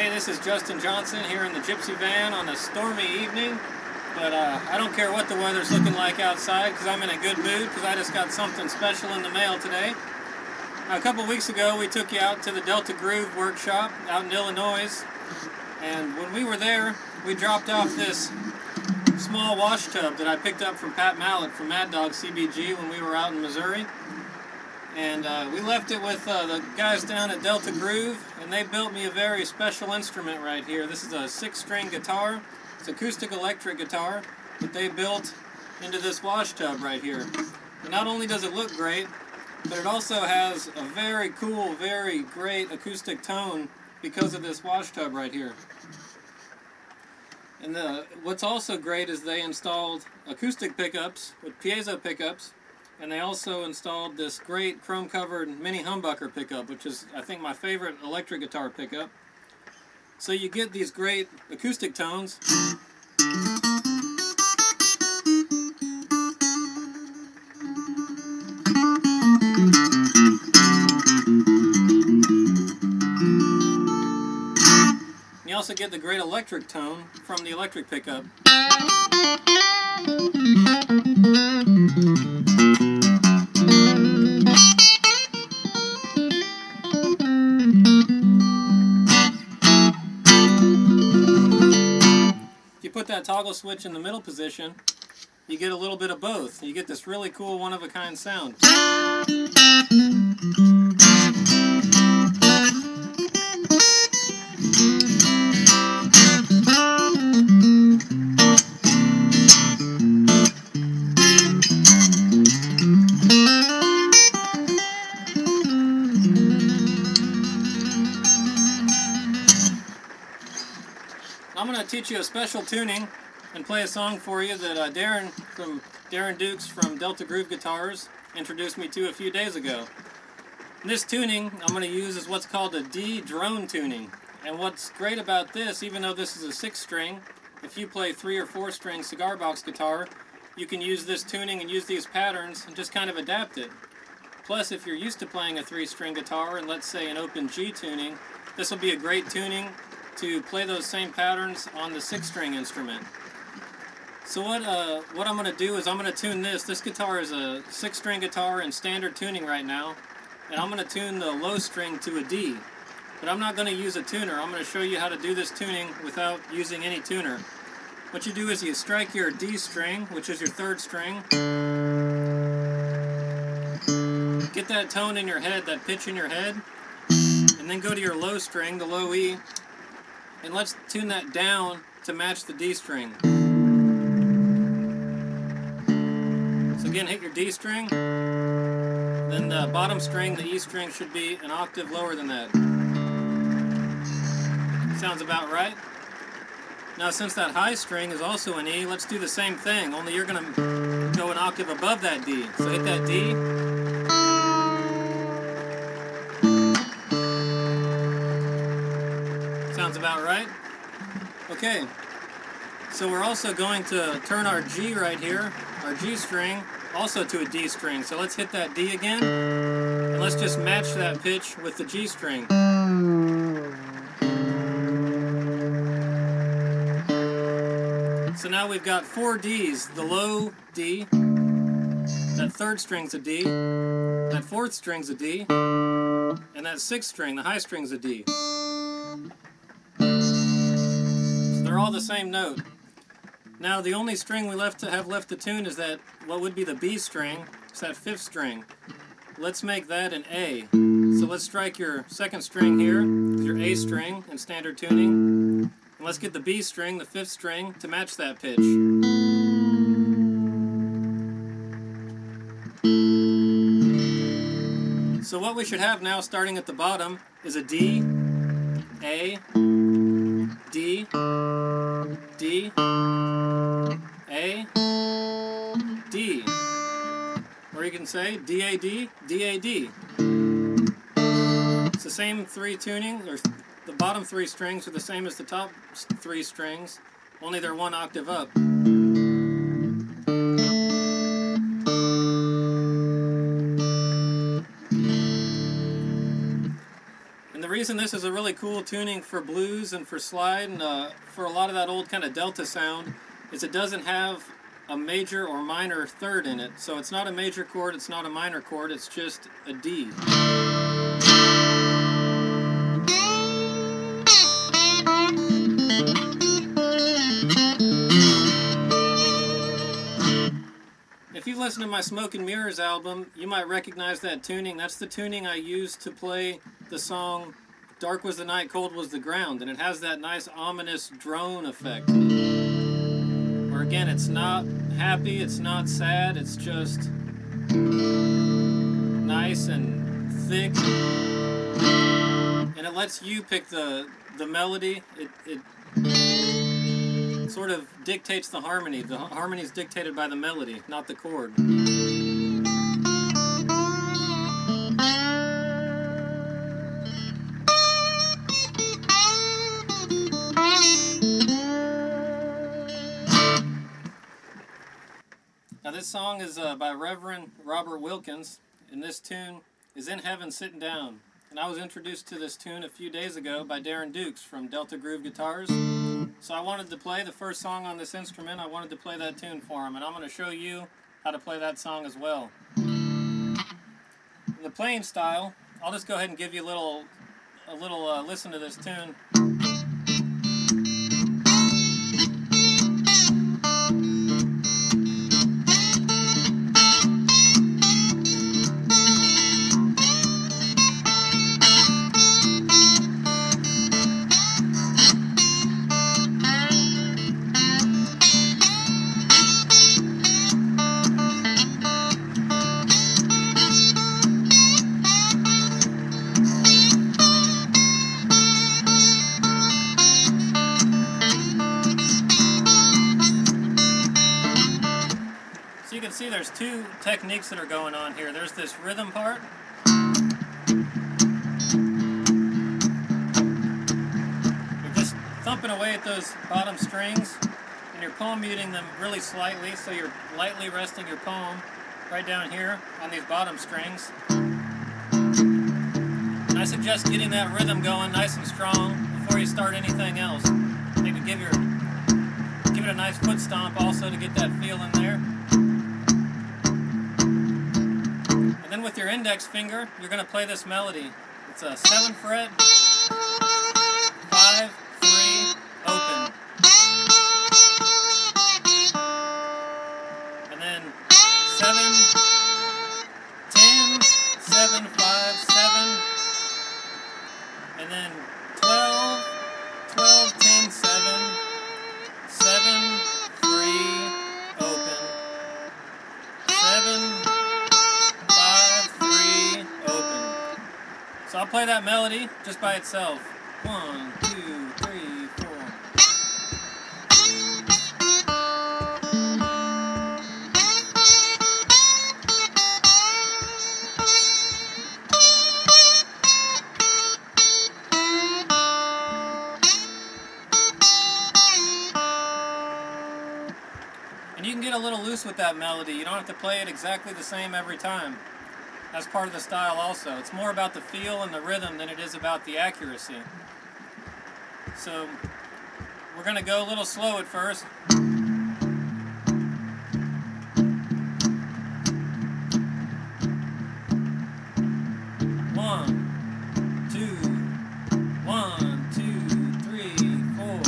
Hey, this is Justin Johnson here in the Gypsy van on a stormy evening, but I don't care what the weather's looking like outside because I'm in a good mood because I just got something special in the mail today. A couple weeks ago we took you out to the Delta Groove workshop out in Illinois, and when we were there we dropped off this small wash tub that I picked up from Pat Mallett from Mad Dog CBG when we were out in Missouri. And we left it with the guys down at Delta Groove, and they built me a very special instrument right here. This is a 6-string guitar. It's an acoustic electric guitar that they built into this wash tub right here. And not only does it look great, but it also has a very cool, very great acoustic tone because of this wash tub right here. And what's also great is they installed acoustic pickups with piezo pickups. And they also installed this great chrome-covered mini humbucker pickup, which is, I think, my favorite electric guitar pickup. So you get these great acoustic tones. You also get the great electric tone from the electric pickup. If you put that toggle switch in the middle position, you get a little bit of both. You get this really cool one-of-a-kind sound. I'm going to teach you a special tuning and play a song for you that Darren Dukes from Delta Groove Guitars introduced me to a few days ago. And this tuning I'm going to use is what's called a D drone tuning. And what's great about this, even though this is a 6-string, if you play 3 or 4-string cigar box guitar, you can use this tuning and use these patterns and just kind of adapt it. Plus, if you're used to playing a 3-string guitar and let's say an open G tuning, this will be a great tuning to play those same patterns on the 6-string instrument. So what I'm going to do is I'm going to tune this. This guitar is a 6-string guitar in standard tuning right now, and I'm going to tune the low string to a D. But I'm not going to use a tuner. I'm going to show you how to do this tuning without using any tuner. What you do is you strike your D string, which is your 3rd string. Get that tone in your head, that pitch in your head, and then go to your low string, the low E, and let's tune that down to match the D string. So again, hit your D string, then the bottom string, the E string, should be an octave lower than that. Sounds about right. Now since that high string is also an E, let's do the same thing, only you're going to go an octave above that D. So hit that D. Sounds about right. Okay, so we're also going to turn our G right here, our G string, also to a D string. So let's hit that D again, and let's just match that pitch with the G string. So now we've got 4 Ds, the low D, that 3rd string's a D, that 4th string's a D, and that 6th string, the high string's a D. They're all the same note. Now the only string we have left to tune is that what would be the B string. It's that 5th string. Let's make that an A. So let's strike your 2nd string here, your A string in standard tuning, and let's get the B string, the 5th string, to match that pitch. So what we should have now, starting at the bottom, is a D, A, D, D, A, D. Or you can say D-A-D, D-A-D. It's the same 3 tuning, or the bottom 3 strings are the same as the top 3 strings, only they're 1 octave up. reason this is a really cool tuning for blues and for slide and for a lot of that old kind of delta sound is it doesn't have a major or minor third in it. So it's not a major chord, it's not a minor chord, it's just a D. If you listen to my Smoke and Mirrors album, you might recognize that tuning. That's the tuning I used to play the song Dark Was the Night, Cold Was the Ground, and it has that nice ominous drone effect. Where again, it's not happy, it's not sad, it's just nice and thick. And it lets you pick the melody. It sort of dictates the harmony. The harmony is dictated by the melody, not the chord. Now this song is by Reverend Robert Wilkins, and this tune is In Heaven Sitting Down. And I was introduced to this tune a few days ago by Darren Dukes from Delta Groove Guitars. So I wanted to play the first song on this instrument. I wanted to play that tune for him, and I'm going to show you how to play that song as well. In the playing style, I'll just go ahead and give you a little listen to this tune. So you can see there's two techniques that are going on here. There's this rhythm part. You're just thumping away at those bottom strings and you're palm muting them really slightly, so you're lightly resting your palm right down here on these bottom strings. And I suggest getting that rhythm going nice and strong before you start anything else. Maybe give it a nice foot stomp also to get that feel in there. And then with your index finger, you're going to play this melody. It's a 7th fret, 5, 3, open. And then 7, 10, 7, 5, 7. And then 12, 12, 10, 7, 7, 3, open. 7, so I'll play that melody just by itself. 1, 2, 3, 4. And you can get a little loose with that melody. You don't have to play it exactly the same every time. That's part of the style also. It's more about the feel and the rhythm than it is about the accuracy. So we're going to go a little slow at first. 1, 2, 1, 2, 3, 4.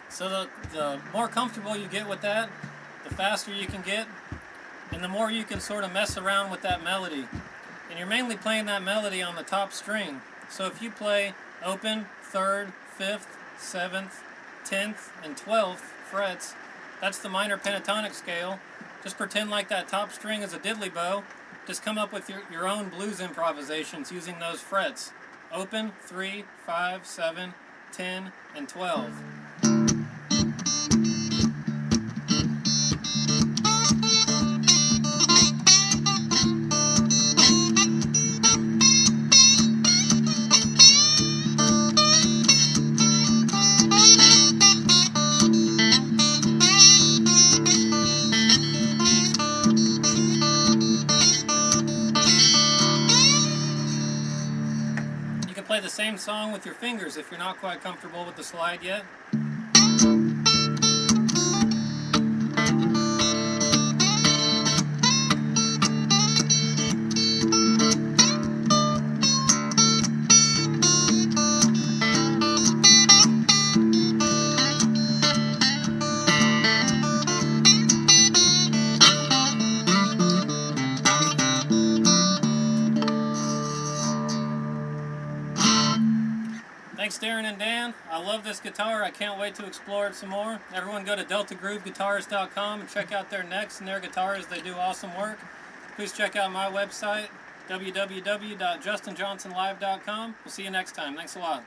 So the more comfortable you get with that, the faster you can get, and the more you can sort of mess around with that melody. And you're mainly playing that melody on the top string. So if you play open, 3rd, 5th, 7th, 10th, and 12th frets, that's the minor pentatonic scale. Just pretend like that top string is a diddly bow. Just come up with your own blues improvisations using those frets. Open, 3, 5, 7, 10, and 12. You can play the same song with your fingers if you're not quite comfortable with the slide yet. Thanks, Darren and Dan. I love this guitar. I can't wait to explore it some more. Everyone go to deltagrooveguitars.com and check out their necks and their guitars. They do awesome work. Please check out my website, www.justinjohnsonlive.com. We'll see you next time. Thanks a lot.